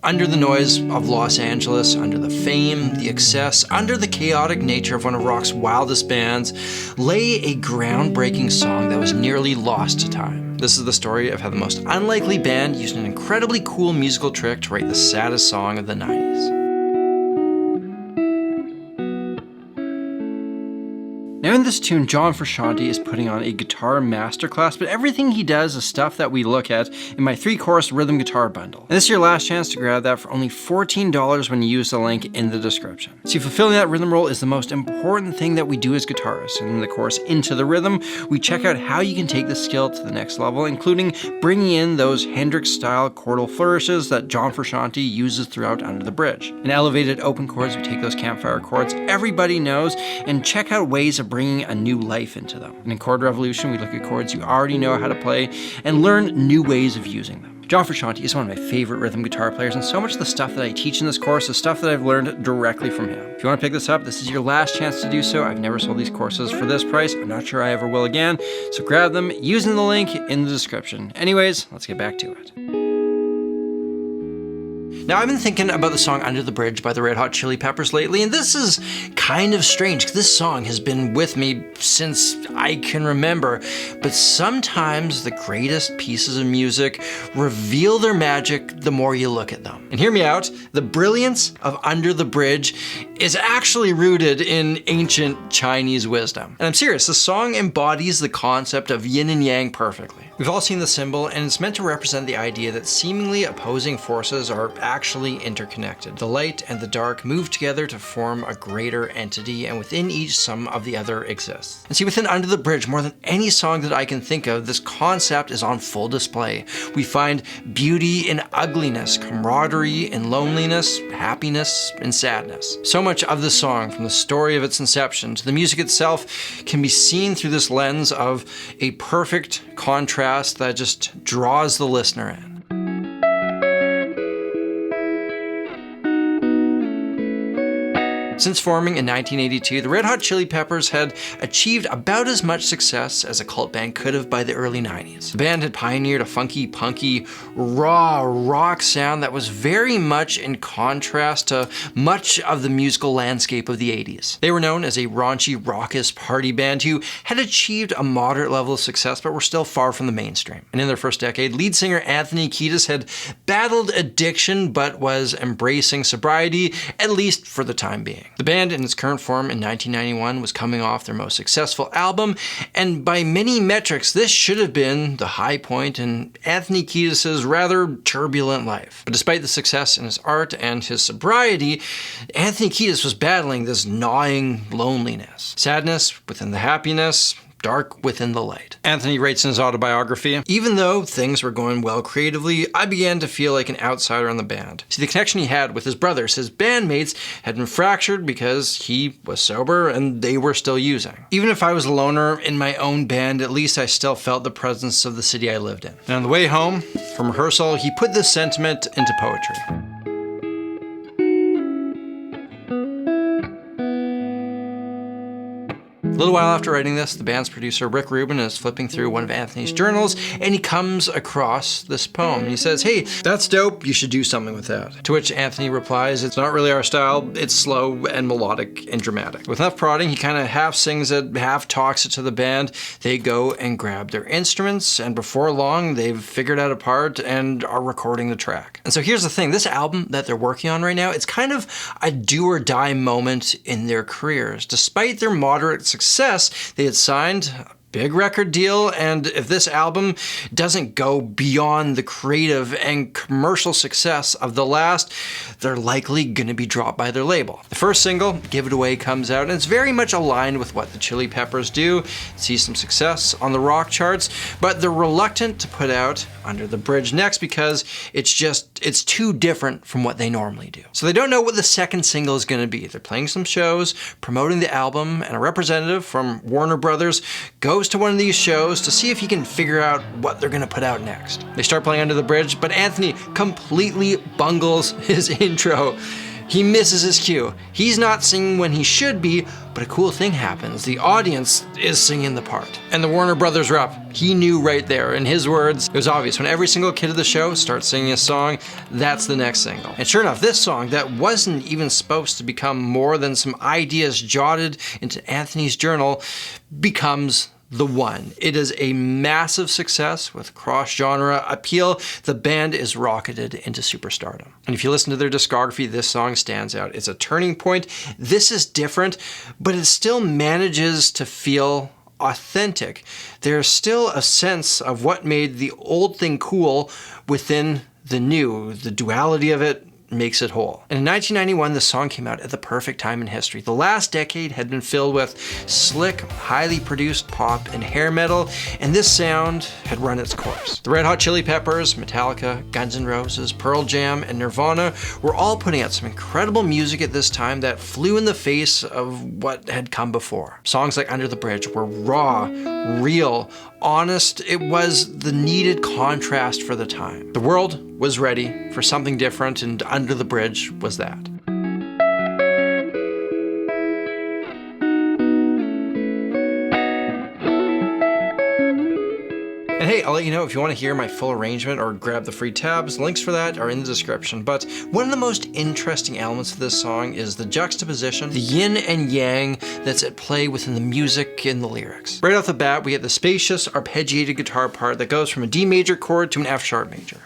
Under the noise of Los Angeles, under the fame, the excess, under the chaotic nature of one of rock's wildest bands, lay a groundbreaking song that was nearly lost to time. This is the story of how the most unlikely band used an incredibly cool musical trick to write the saddest song of the 90s. Now in this tune, John Frusciante is putting on a guitar masterclass, but everything he does is stuff that we look at in my 3-course rhythm guitar bundle. And this is your last chance to grab that for only $14 when you use the link in the description. See, fulfilling that rhythm role is the most important thing that we do as guitarists. And in the course Into the Rhythm, we check out how you can take this skill to the next level, including bringing in those Hendrix-style chordal flourishes that John Frusciante uses throughout Under the Bridge. In elevated open chords, we take those campfire chords everybody knows and check out ways of bringing a new life into them. And in Chord Revolution, we look at chords you already know how to play and learn new ways of using them. John Frusciante is one of my favorite rhythm guitar players, and so much of the stuff that I teach in this course is stuff that I've learned directly from him. If you want to pick this up, this is your last chance to do so. I've never sold these courses for this price. I'm not sure I ever will again, so grab them using the link in the description. Anyways, let's get back to it. Now, I've been thinking about the song Under the Bridge by the Red Hot Chili Peppers lately, and this is kind of strange because this song has been with me since I can remember, but sometimes the greatest pieces of music reveal their magic the more you look at them. And hear me out, the brilliance of Under the Bridge is actually rooted in ancient Chinese wisdom. And I'm serious, the song embodies the concept of yin and yang perfectly. We've all seen the symbol, and it's meant to represent the idea that seemingly opposing forces are actually interconnected. The light and the dark move together to form a greater entity, and within each some of the other exists. And see, within Under the Bridge, more than any song that I can think of, this concept is on full display. We find beauty in ugliness, camaraderie in loneliness, happiness in sadness. So much of the song, from the story of its inception to the music itself, can be seen through this lens of a perfect contrast that just draws the listener in. Since forming in 1982, the Red Hot Chili Peppers had achieved about as much success as a cult band could have by the early 90s. The band had pioneered a funky, punky, raw rock sound that was very much in contrast to much of the musical landscape of the 80s. They were known as a raunchy, raucous party band who had achieved a moderate level of success but were still far from the mainstream. And in their first decade, lead singer Anthony Kiedis had battled addiction but was embracing sobriety, at least for the time being. The band in its current form in 1991 was coming off their most successful album, and by many metrics, this should have been the high point in Anthony Kiedis' rather turbulent life. But despite the success in his art and his sobriety, Anthony Kiedis was battling this gnawing loneliness. Sadness within the happiness, dark within the light. Anthony writes in his autobiography, "Even though things were going well creatively, I began to feel like an outsider in the band. See, the connection he had with his brothers, his bandmates, had been fractured because he was sober and they were still using. Even if I was a loner in my own band, at least I still felt the presence of the city I lived in." And on the way home from rehearsal, he put this sentiment into poetry. A little while after writing this, the band's producer Rick Rubin is flipping through one of Anthony's journals, and he comes across this poem. He says, "Hey, that's dope, you should do something with that." To which Anthony replies, "It's not really our style, it's slow and melodic and dramatic." With enough prodding, he kind of half sings it, half talks it to the band. They go and grab their instruments, and before long, they've figured out a part and are recording the track. And so here's the thing, this album that they're working on right now, it's kind of a do or die moment in their careers. Despite their moderate success, they had signed a big record deal, and if this album doesn't go beyond the creative and commercial success of the last, they're likely gonna be dropped by their label. The first single, Give It Away, comes out, and it's very much aligned with what the Chili Peppers do. It sees some success on the rock charts, but they're reluctant to put out Under the Bridge next because it's too different from what they normally do. So they don't know what the second single is gonna be. They're playing some shows, promoting the album, and a representative from Warner Brothers goes to one of these shows to see if he can figure out what they're gonna put out next. They start playing Under the Bridge, but Anthony completely bungles his intro. He misses his cue. He's not singing when he should be, but a cool thing happens. The audience is singing the part. And the Warner Brothers rep, he knew right there. In his words, it was obvious. When every single kid of the show starts singing a song, that's the next single. And sure enough, this song that wasn't even supposed to become more than some ideas jotted into Anthony's journal becomes the one. It is a massive success with cross-genre appeal. The band is rocketed into superstardom. And if you listen to their discography, this song stands out. It's a turning point. This is different, but it still manages to feel authentic. There's still a sense of what made the old thing cool within the new. The duality of it makes it whole. And in 1991, the song came out at the perfect time in history. The last decade had been filled with slick, highly produced pop and hair metal, and this sound had run its course. The Red Hot Chili Peppers, Metallica, Guns N' Roses, Pearl Jam, and Nirvana were all putting out some incredible music at this time that flew in the face of what had come before. Songs like Under the Bridge were raw, real, honest. It was the needed contrast for the time. The world was ready for something different, and Under the Bridge was that. And hey, I'll let you know if you want to hear my full arrangement or grab the free tabs. Links for that are in the description. But one of the most interesting elements of this song is the juxtaposition, the yin and yang that's at play within the music and the lyrics. Right off the bat, we get the spacious, arpeggiated guitar part that goes from a D major chord to an F sharp major.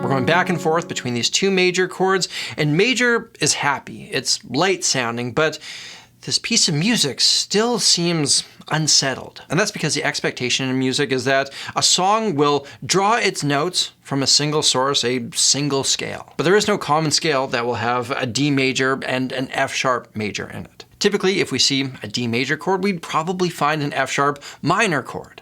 We're going back and forth between these two major chords, and major is happy. It's light sounding, but this piece of music still seems unsettled. And that's because the expectation in music is that a song will draw its notes from a single source, a single scale. But there is no common scale that will have a D major and an F sharp major in it. Typically, if we see a D major chord, we'd probably find an F sharp minor chord.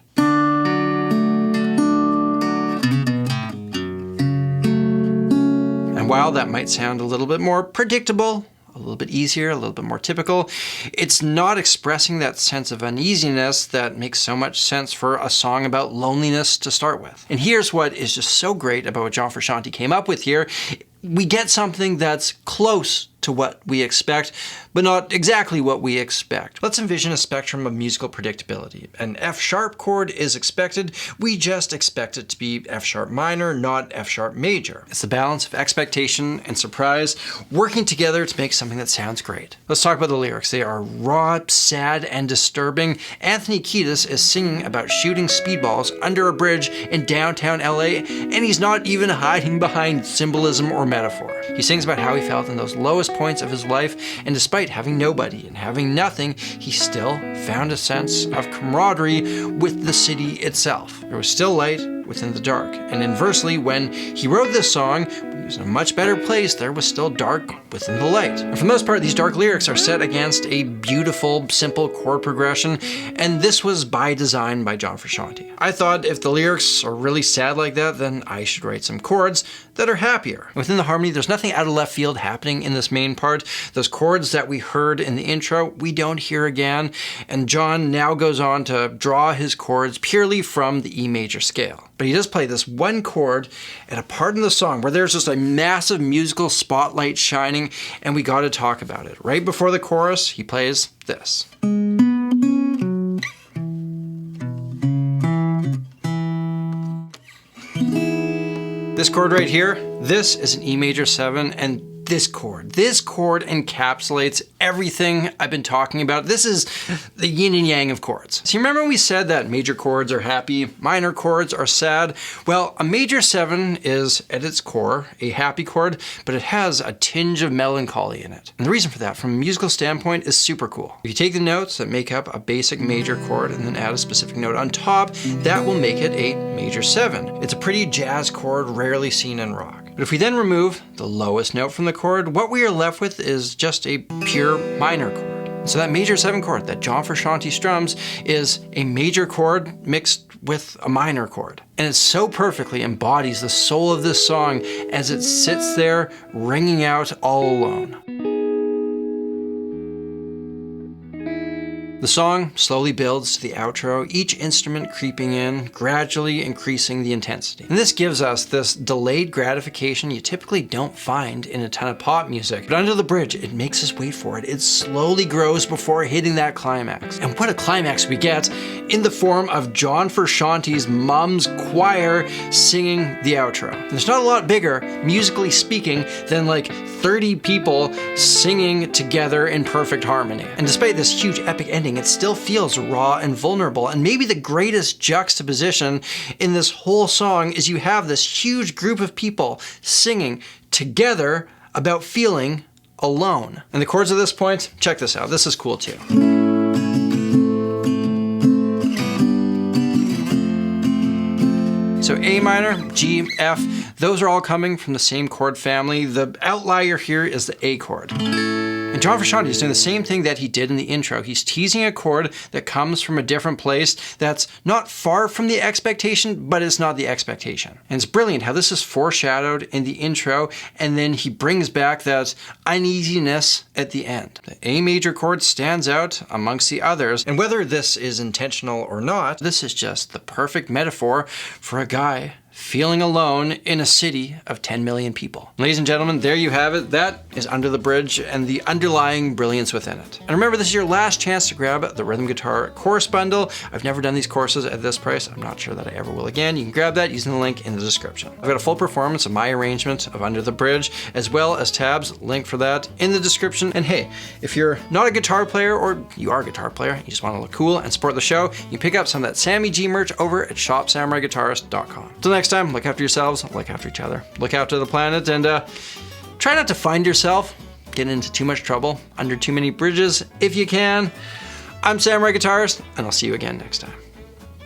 And while that might sound a little bit more predictable, a little bit easier, a little bit more typical, it's not expressing that sense of uneasiness that makes so much sense for a song about loneliness to start with. And here's what is just so great about what John Frusciante came up with here. We get something that's close to what we expect, but not exactly what we expect. Let's envision a spectrum of musical predictability. An F sharp chord is expected. We just expect it to be F sharp minor, not F sharp major. It's the balance of expectation and surprise working together to make something that sounds great. Let's talk about the lyrics. They are raw, sad, and disturbing. Anthony Kiedis is singing about shooting speedballs under a bridge in downtown LA, and he's not even hiding behind symbolism or metaphor. He sings about how he felt in those lowest points of his life, and despite having nobody and having nothing, he still found a sense of camaraderie with the city itself. There was still light within the dark. And inversely, when he wrote this song, when he was in a much better place, there was still dark within the light. And for the most part, these dark lyrics are set against a beautiful, simple chord progression, and this was by design by John Frusciante. I thought if the lyrics are really sad like that, then I should write some chords that are happier. Within the harmony, there's nothing out of left field happening in this main part. Those chords that we heard in the intro, we don't hear again, and John now goes on to draw his chords purely from the E major scale. But he does play this one chord at a part in the song where there's just a massive musical spotlight shining, and we gotta talk about it. Right before the chorus, he plays this. This chord right here, this is an E major 7, and this chord encapsulates everything I've been talking about. This is the yin and yang of chords. So you remember when we said that major chords are happy, minor chords are sad? Well, a major 7 is, at its core, a happy chord, but it has a tinge of melancholy in it. And the reason for that, from a musical standpoint, is super cool. If you take the notes that make up a basic major chord and then add a specific note on top, that will make it a major 7. It's a pretty jazz chord, rarely seen in rock. But if we then remove the lowest note from the chord, what we are left with is just a pure minor chord. And so that major 7 chord that John Frusciante strums is a major chord mixed with a minor chord. And it so perfectly embodies the soul of this song as it sits there ringing out all alone. The The song slowly builds to the outro, each instrument creeping in, gradually increasing the intensity. And this gives us this delayed gratification you typically don't find in a ton of pop music. But Under the Bridge, it makes us wait for it. It slowly grows before hitting that climax. And what a climax we get in the form of John Frusciante's mom's choir singing the outro. And it's not a lot bigger, musically speaking, than like 30 people singing together in perfect harmony. And despite this huge epic ending, it still feels raw and vulnerable. And maybe the greatest juxtaposition in this whole song is you have this huge group of people singing together about feeling alone. And the chords at this point, check this out. This is cool too. So A minor, G, F, those are all coming from the same chord family. The outlier here is the A chord. And John Frusciante is doing the same thing that he did in the intro. He's teasing a chord that comes from a different place that's not far from the expectation, but it's not the expectation. And it's brilliant how this is foreshadowed in the intro, and then he brings back that uneasiness at the end. The A major chord stands out amongst the others, and whether this is intentional or not, this is just the perfect metaphor for a guy feeling alone in a city of 10 million people. Ladies and gentlemen, there you have it. That is Under the Bridge and the underlying brilliance within it. And remember, this is your last chance to grab the rhythm guitar course bundle. I've never done these courses at this price. I'm not sure that I ever will again. You can grab that using the link in the description. I've got a full performance of my arrangement of Under the Bridge, as well as tabs, link for that in the description. And hey, if you're not a guitar player, or you are a guitar player, you just want to look cool and support the show, you can pick up some of that Sammy G merch over at shopsamuraiguitarist.com. Till next time, look after yourselves, look after each other, look after the planet, and try not to find yourself getting into too much trouble under too many bridges if you can. I'm Samurai Guitarist, and I'll see you again next time.